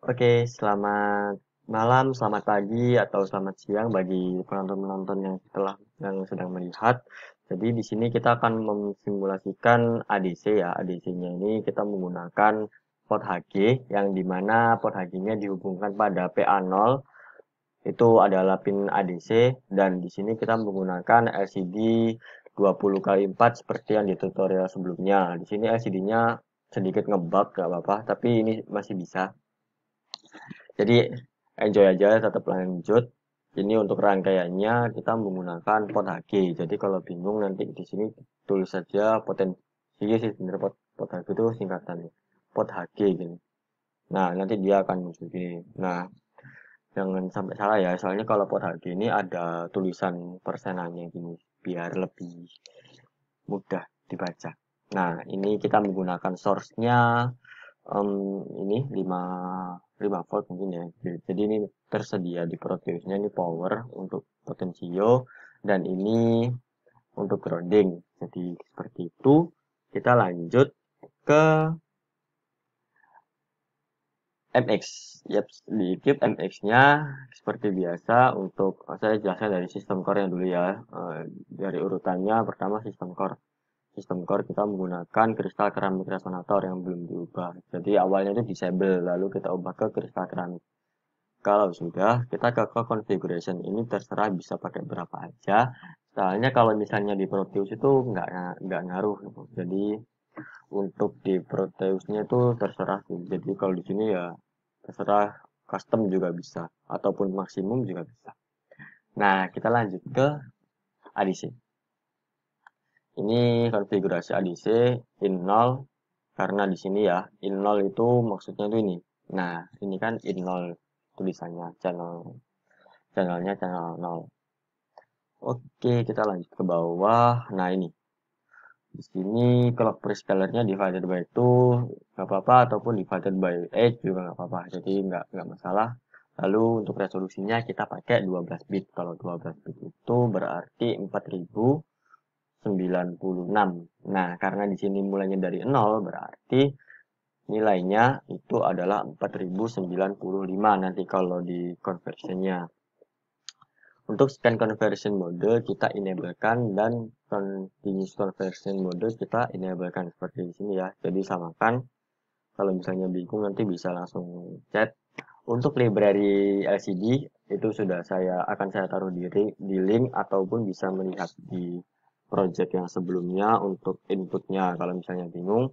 Oke, selamat malam, selamat pagi, atau selamat siang bagi penonton-penonton yang sedang melihat. Jadi di sini kita akan memsimulasikan ADC ya. ADC-nya ini kita menggunakan port HG yang dimana port HG-nya dihubungkan pada PA0 itu adalah pin ADC dan di sini kita menggunakan LCD 20x4 seperti yang di tutorial sebelumnya. Di sini LCD-nya sedikit ngebug, gak apa-apa, tapi ini masih bisa. Jadi enjoy aja, tetap lanjut. Ini untuk rangkaiannya kita menggunakan pot HG. Jadi kalau bingung nanti di sini tulis saja potensi sih sebenarnya pot HG itu singkatannya. Pot HG gini. Nah, nanti dia akan muncul gini. Nah, jangan sampai salah ya, soalnya kalau pot HG ini ada tulisan persenannya gini biar lebih mudah dibaca. Nah, ini kita menggunakan source-nya ini 5 volt mungkin ya. Jadi ini tersedia di Proteusnya ini power untuk potensio dan ini untuk grounding. Jadi seperti itu. Kita lanjut ke MX. Yap, di cube MX-nya seperti biasa untuk saya jelaskan dari sistem core-nya dulu ya. Dari urutannya pertama sistem core. Sistem core kita menggunakan kristal keramik resonator yang belum diubah. Jadi awalnya itu disable, lalu kita ubah ke kristal keramik. Kalau sudah, kita ke configuration. Ini terserah bisa pakai berapa aja. Soalnya kalau misalnya di Proteus itu nggak ngaruh gitu. Jadi untuk di Proteusnya itu terserah sih. Jadi kalau di sini ya terserah custom juga bisa ataupun maksimum juga bisa. Nah, kita lanjut ke ADC. Ini konfigurasi ADC in 0 karena di sini ya in 0 itu maksudnya itu ini. Nah, ini kan in 0 tulisannya channelnya channel 0. Oke, kita lanjut ke bawah. Nah, ini di sini clock prescalernya divided by 2 nggak apa-apa ataupun divided by 8 juga nggak apa-apa. Jadi nggak masalah. Lalu untuk resolusinya kita pakai 12 bit. Kalau 12 bit itu berarti 4096. Nah, karena di sini mulainya dari 0 berarti nilainya itu adalah 4095 nanti kalau di conversionnya. Untuk scan conversion mode kita enablekan dan continuous conversion mode kita enablekan seperti di sini ya. Jadi samakan. Kalau misalnya bingung nanti bisa langsung chat. Untuk library LCD itu sudah saya taruh di link ataupun bisa melihat di project yang sebelumnya untuk inputnya kalau misalnya bingung.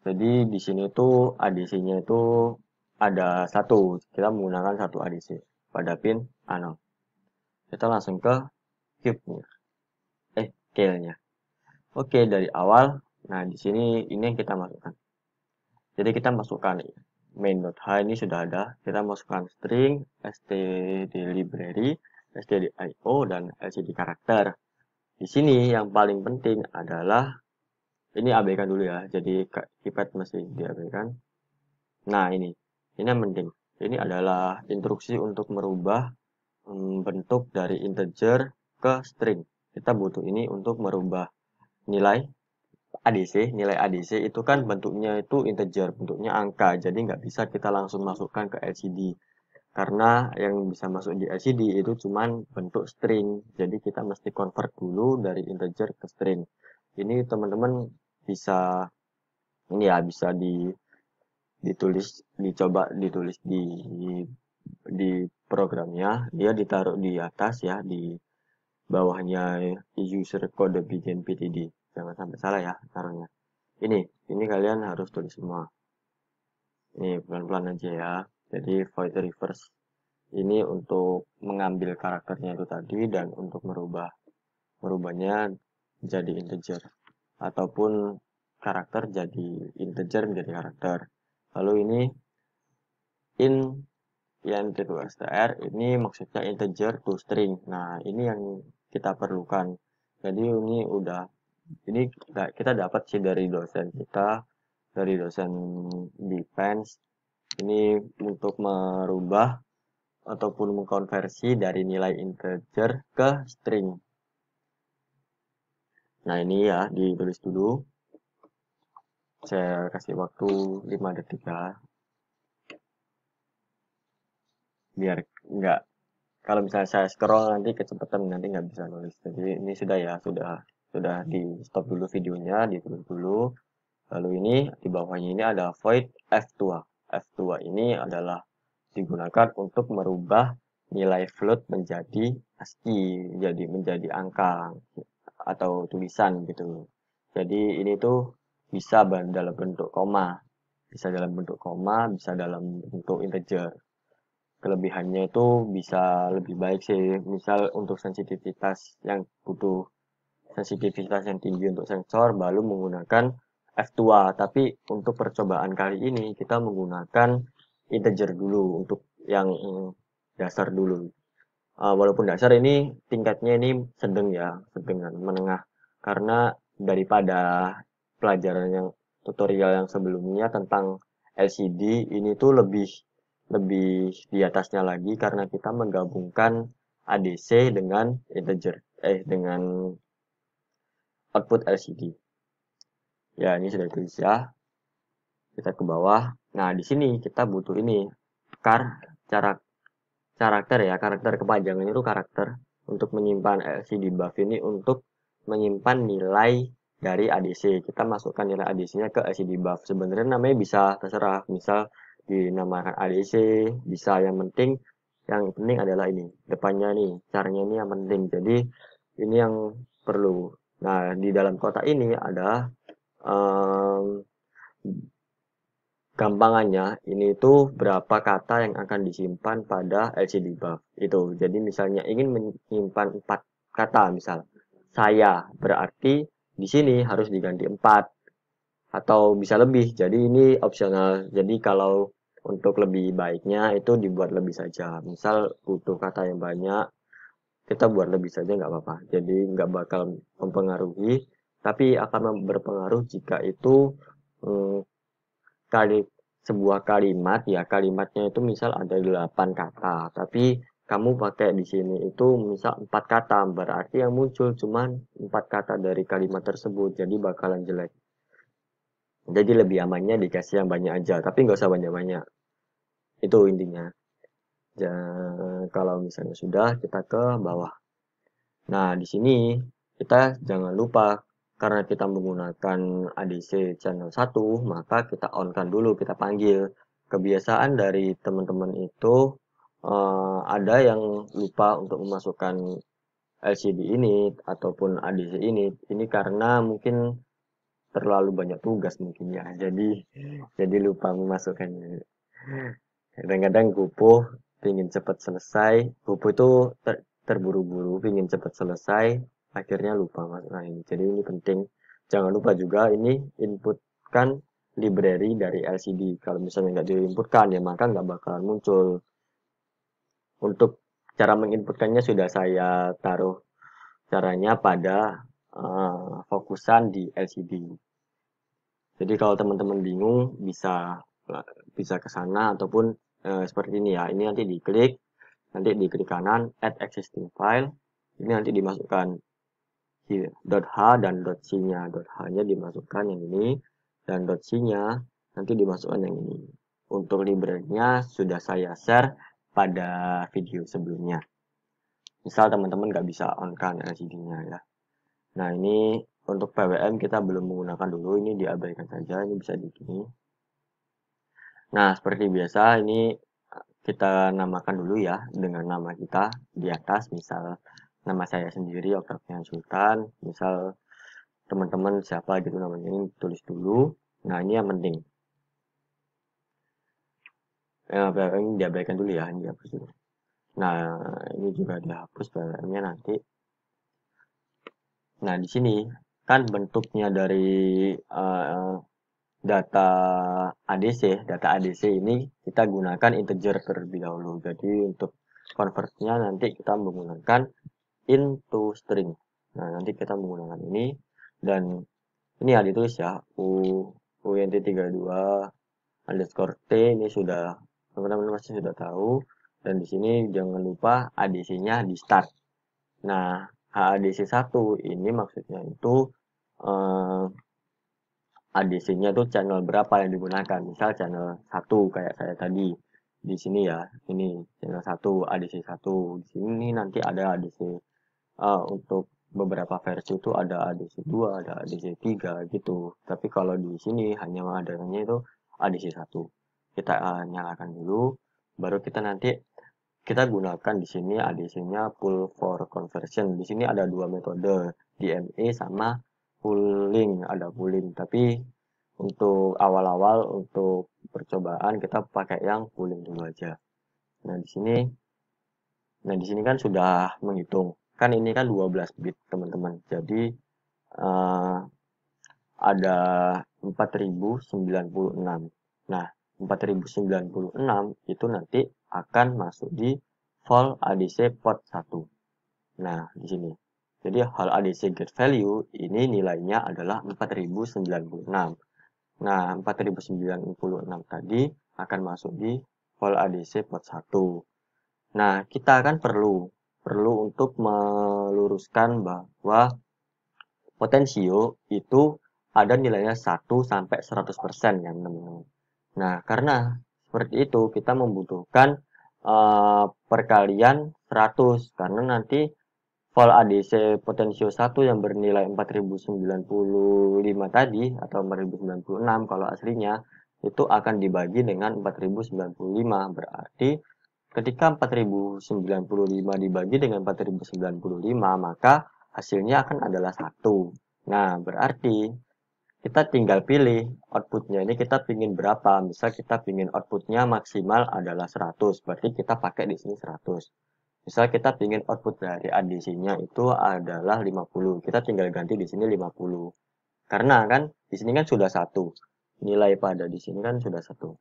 Jadi di sini tuh ADC-nya itu ada satu. Kita menggunakan satu ADC pada pin A0. Kita langsung ke cube-nya. Scale-nya. Oke, dari awal. Nah, di sini ini yang kita masukkan. Jadi kita masukkan main.h ini sudah ada. Kita masukkan string, std library, stdio, dan lcd karakter. Di sini yang paling penting adalah ini abaikan dulu ya. Jadi keypad masih diabaikan. Nah, ini yang penting. Ini adalah instruksi untuk merubah bentuk dari integer ke string. Kita butuh ini untuk merubah nilai ADC. Nilai ADC itu kan bentuknya itu integer, bentuknya angka. Jadi nggak bisa kita langsung masukkan ke LCD. Karena yang bisa masuk di LCD itu cuman bentuk string. Jadi kita mesti convert dulu dari integer ke string. Ini teman-teman bisa ini ya bisa dicoba ditulis di programnya. Dia ditaruh di atas ya, di bawahnya user code begin ptd. Jangan sampai salah ya taruhnya. Ini kalian harus tulis semua. Ini pelan-pelan aja ya. Jadi void reverse ini untuk mengambil karakternya itu tadi dan untuk merubahnya jadi integer ataupun karakter jadi integer menjadi karakter. Lalu ini in int2str ini maksudnya integer to string. Nah, ini yang kita perlukan. Jadi ini kita dapat sih dari dosen kita, dari dosen defense. Ini untuk merubah ataupun mengkonversi dari nilai integer ke string. Nah, ini ya ditulis dulu. Saya kasih waktu 5 detik ya. biar nggak, kalau misalnya saya scroll nanti kecepatan, nanti nggak bisa nulis. Jadi ini sudah ya, sudah di stop dulu videonya, ditulis dulu. Lalu ini di bawahnya ini ada void F2. F2 ini adalah digunakan untuk merubah nilai float menjadi ASCII, jadi menjadi angka atau tulisan gitu. Jadi ini tuh bisa dalam bentuk koma, bisa dalam bentuk koma, bisa dalam bentuk integer. Kelebihannya itu bisa lebih baik sih, misal untuk sensitivitas yang butuh sensitivitas yang tinggi untuk sensor baru menggunakan F2, tapi untuk percobaan kali ini kita menggunakan integer dulu untuk yang dasar dulu. Walaupun dasar ini tingkatnya ini sedang ya, sedang menengah, karena daripada pelajaran yang tutorial yang sebelumnya tentang LCD ini tuh lebih lebih di atasnya lagi karena kita menggabungkan ADC dengan integer dengan output LCD. Ya, ini sudah ditulis ya. Kita ke bawah. Nah, di sini kita butuh ini cara karakter ya, karakter kepanjangan itu karakter untuk menyimpan LCD buff ini untuk menyimpan nilai dari ADC. Kita masukkan nilai ADC-nya ke LCD buff. Sebenarnya namanya bisa terserah, misal dinamakan ADC, bisa, yang penting adalah ini depannya nih, caranya ini yang penting. Jadi ini yang perlu. Nah, di dalam kotak ini ada um, gampangannya ini itu berapa kata yang akan disimpan pada LCD buff itu. Jadi misalnya ingin menyimpan 4 kata, misal saya, berarti di sini harus diganti 4 atau bisa lebih. Jadi ini opsional. Jadi kalau untuk lebih baiknya itu dibuat lebih saja. Misal butuh kata yang banyak, kita buat lebih saja nggak apa-apa. Jadi nggak bakal mempengaruhi, tapi akan berpengaruh jika itu hmm, kali sebuah kalimat ya, kalimatnya itu misal ada 8 kata, tapi kamu pakai di sini itu misal 4 kata, berarti yang muncul cuman 4 kata dari kalimat tersebut, jadi bakalan jelek. Jadi lebih amannya dikasih yang banyak aja, tapi nggak usah banyak-banyak. Itu intinya. Kalau misalnya sudah, kita ke bawah. Nah, di sini kita jangan lupa, karena kita menggunakan ADC channel 1, maka kita on-kan dulu, kita panggil. Kebiasaan dari teman-teman itu ada yang lupa untuk memasukkan LCD ini ataupun ADC ini karena mungkin terlalu banyak tugas mungkin ya. Jadi lupa memasukkannya. Kadang-kadang Gopo ingin cepat selesai. Gopo itu terburu-buru, ingin cepat selesai, akhirnya lupa masukkan ini. Jadi ini penting. Jangan lupa juga ini inputkan library dari LCD. Kalau misalnya nggak diinputkan ya maka nggak bakalan muncul. Untuk cara menginputkannya sudah saya taruh caranya pada fokusan di LCD. Jadi kalau teman-teman bingung bisa ke sana ataupun seperti ini ya. Ini nanti nanti diklik kanan add existing file. Ini nanti dimasukkan .h dan .c-nya. .h-nya dimasukkan yang ini dan .c-nya nanti dimasukkan yang ini. Untuk library-nya sudah saya share pada video sebelumnya. Misal teman-teman nggak bisa on-kan LCD-nya ya. Nah, ini untuk PWM kita belum menggunakan dulu, ini diabaikan saja, ini bisa di sini. Nah, seperti biasa ini kita namakan dulu ya dengan nama kita di atas, misal nama saya sendiri Octavian Sultan, misal teman-teman siapa gitu namanya, ini tulis dulu. Nah, ini yang penting. PWM ini diabaikan dulu ya, ini dihapus dulu. Nah, ini juga dihapus PWM-nya nanti. Nah, di sini kan bentuknya dari data ADC ini kita gunakan integer terlebih dahulu. Jadi untuk convertnya nanti kita menggunakan into string. Nah, nanti kita menggunakan ini dan ini ya ditulis ya uint32 underscore t, ini sudah teman-teman pasti sudah tahu, dan di sini jangan lupa ADC-nya di start. Nah, HADC1 ini maksudnya itu ADC-nya tuh channel berapa yang digunakan. Misal channel 1 kayak saya tadi. di sini ya, ini channel 1 ADC 1. Di sini nanti ada ADC untuk beberapa versi itu ada ADC 2, ada ADC 3 gitu. Tapi kalau di sini hanya adanya itu ADC 1. Kita nyalakan dulu, baru kita nanti kita gunakan di sini ADC-nya pull for conversion. Di sini ada dua metode, DMA sama pooling, ada pooling. Tapi untuk awal-awal untuk percobaan kita pakai yang pooling dulu aja. Nah, di sini kan sudah menghitung. Kan ini kan 12 bit, teman-teman. Jadi ada 4096. Nah, 4096 itu nanti akan masuk di vol ADC port 1. Nah, di sini. Jadi vol ADC get value ini nilainya adalah 4096. Nah, 4096 tadi akan masuk di vol ADC port 1. Nah, kita kan perlu untuk meluruskan bahwa potensio itu ada nilainya 1 sampai 100% kan, teman-teman. Nah, karena seperti itu kita membutuhkan perkalian 100 karena nanti vol ADC potensio 1 yang bernilai 4095 tadi atau 4096 kalau aslinya itu akan dibagi dengan 4095, berarti ketika 4095 dibagi dengan 4095 maka hasilnya akan adalah 1. Nah, berarti kita tinggal pilih outputnya ini kita pingin berapa. Misal kita pingin outputnya maksimal adalah 100, berarti kita pakai di sini 100. Misal kita pingin output dari ADC-nya itu adalah 50, kita tinggal ganti di sini 50. Karena kan di sini kan sudah 1. Nilai pada di sini kan sudah 1.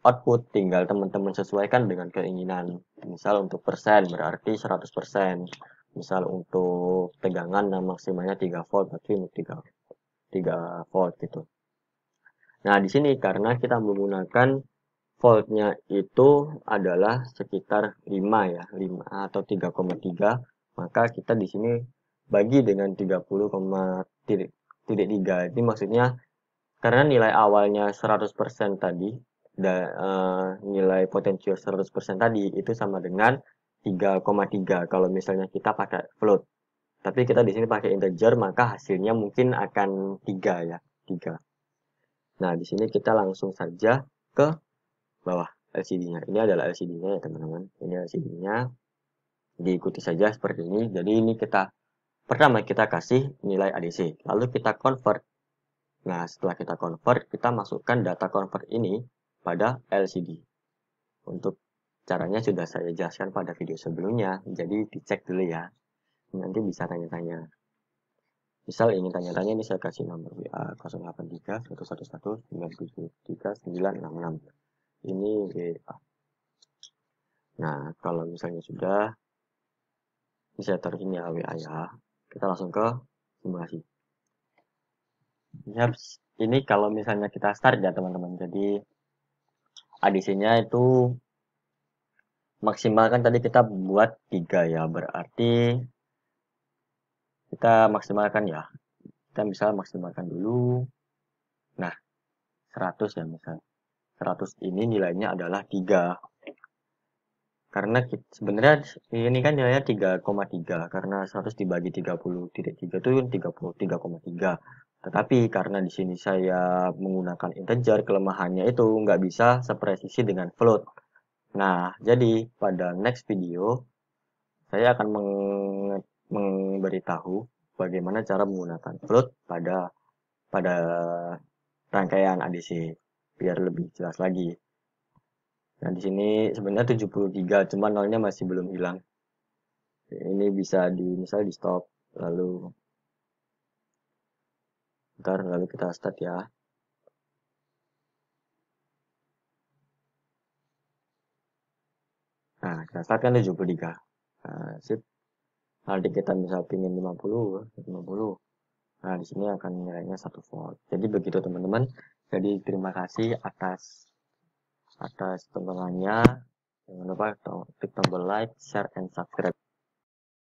Output tinggal teman-teman sesuaikan dengan keinginan. Misal untuk persen berarti 100%. Misal untuk tegangan nah maksimalnya 3 volt berarti untuk 3 volt gitu. Nah, di sini karena kita menggunakan voltnya itu adalah sekitar 5 ya, 5 atau 3,3, maka kita di sini bagi dengan 30,3. Ini maksudnya karena nilai awalnya 100% tadi dan nilai potensial 100% tadi itu sama dengan 3,3 kalau misalnya kita pakai float. Tapi kita di sini pakai integer maka hasilnya mungkin akan 3 ya, 3. Nah, di sini kita langsung saja ke bawah LCD-nya. Ini adalah LCD-nya ya, teman-teman. Ini LCD-nya. Diikuti saja seperti ini. Jadi ini pertama kita kasih nilai ADC, lalu kita convert. Nah, setelah kita convert, kita masukkan data convert ini pada LCD. Untuk caranya sudah saya jelaskan pada video sebelumnya, jadi dicek dulu ya. Nanti bisa tanya-tanya. Misal ingin tanya-tanya, ini saya kasih nomor WA 083 111 973 966. Ini WA. Nah, kalau misalnya sudah, ini saya taruh ini ya WA ya. Kita langsung ke simulasi. Ya, ini kalau misalnya kita start ya teman-teman. Jadi ADC-nya itu maksimal kan tadi kita buat 3 ya. Berarti kita maksimalkan ya. Kita misal maksimalkan dulu. Nah, 100 ya misal. 100 ini nilainya adalah 3. Karena sebenarnya ini kan nilainya 3,3. Karena 100 dibagi 30,3 itu 33,3. Tetapi karena di sini saya menggunakan integer, kelemahannya itu nggak bisa sepresisi dengan float. Nah, jadi pada next video saya akan memberitahu bagaimana cara menggunakan float pada rangkaian ADC biar lebih jelas lagi. Nah, di sini sebenarnya 73, cuma nolnya masih belum hilang. Ini bisa misal di stop lalu lalu kita start ya. Nah, kita start kan 73. Nah, sip. Nanti kita misal pingin 50. Nah, di sini akan nilainya 1 volt. Jadi begitu teman-teman. Jadi terima kasih atas tontonannya. Jangan lupa klik tombol like, share, and subscribe.